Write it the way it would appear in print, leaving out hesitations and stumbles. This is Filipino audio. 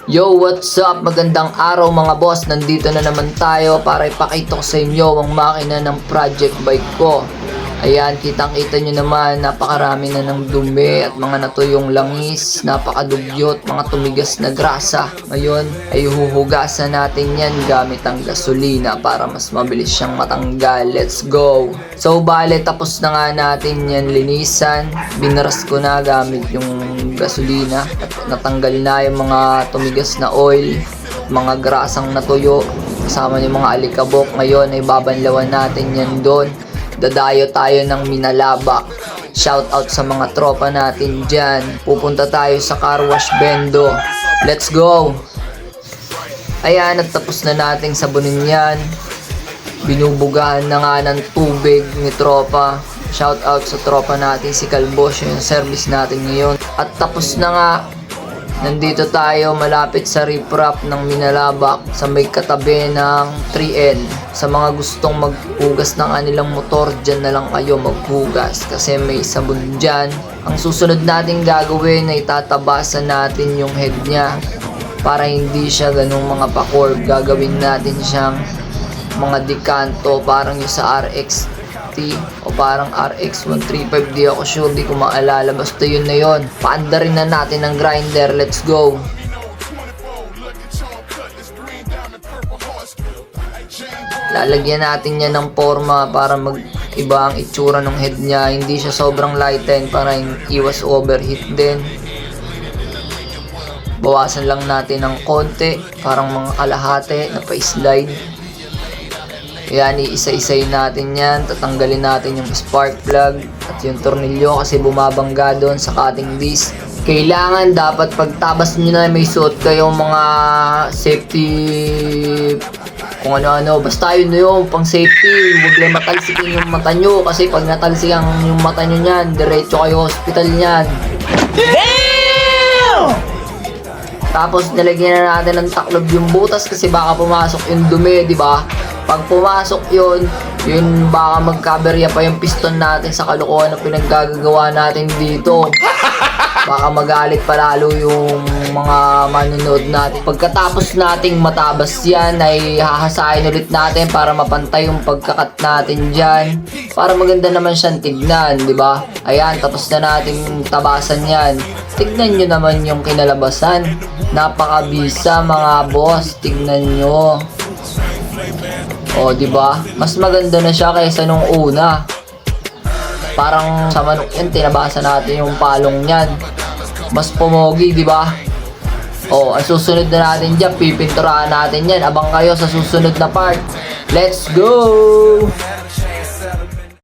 Yo, what's up? Magandang araw mga boss. Nandito na naman tayo para ipakita ko sa inyo ang makina ng project bike ko. Ayan, kitang-kita nyo naman, napakarami na ng dumi at mga natuyong langis, napakadugyot, mga tumigas na grasa. Ngayon ay huhugasan natin yan gamit ang gasolina para mas mabilis siyang matanggal. Let's go! So bale, tapos na nga natin yan linisan. Binaras ko na gamit yung gasolina at natanggal na yung mga tumigas na oil, mga grasang natuyo, kasama yung mga alikabok. Ngayon ay babanlawan natin yan doon. Dadayo tayo ng Minalabak. Shout out sa mga tropa natin dyan. Pupunta tayo sa Car Wash Bendo. Let's go! Ayan, at tapos na nating sabunin yan. Binubugahan na nga ng tubig ni tropa. Shout out sa tropa natin si Calbos, yung service natin ngayon. At tapos na nga. Nandito tayo malapit sa riprap ng Minalabak sa may katabi ng 3N. Sa mga gustong maghugas ng kanilang motor, dyan na lang kayo maghugas kasi may sabon dyan. Ang susunod natin gagawin ay tatabasan natin yung head niya para hindi siya ganung mga pa-curve. Gagawin natin siyang mga dekanto parang yung sa RXT o parang RX 135, di ako sure, di ko maalala, basta yun na yun. Paanda rin na natin ng grinder. Let's go! Lalagyan natin yan ng forma para mag-iba ang itsura ng head niya. Hindi siya sobrang lighten para iwas overheat din. Bawasan lang natin ng konti, parang mga kalahati na pa-slide. Ayan, iisa-isay natin yan. Tatanggalin natin yung spark plug at yung tornilyo kasi bumabangga doon sa cutting disc. Kailangan dapat pagtabas nyo na may suot kayong mga safety, kung ano-ano. Basta yun na yun, pang safety. Huwag lang matalsikin yung mata nyo kasi pag natalsikan yung mata nyo nyan, diretso kayo hospital nyan. Damn! Tapos nilagyan na natin ng taklob yung butas kasi baka pumasok yung dumi, di ba? Pag pumasok yun baka magkaberya pa yung piston natin sa kalokohan na pinaggagawa natin dito. Baka magalit pa lalo yung mga manonood natin. Pagkatapos nating matabas yan ay hahasain ulit natin para mapantay yung pagkakat natin dyan. Para maganda naman siyang tignan, di ba? Ayan, tapos na nating tabasan yan. Tignan nyo naman yung kinalabasan. Napakabisa mga boss, tignan nyo. O, di ba? Mas maganda na siya kaysa nung una. Parang sa manok yan, tinabasan natin yung palong niyan. Mas pumogi, di ba? O, ang susunod na natin dyan, pipinturahan natin yan. Abang kayo sa susunod na part. Let's go!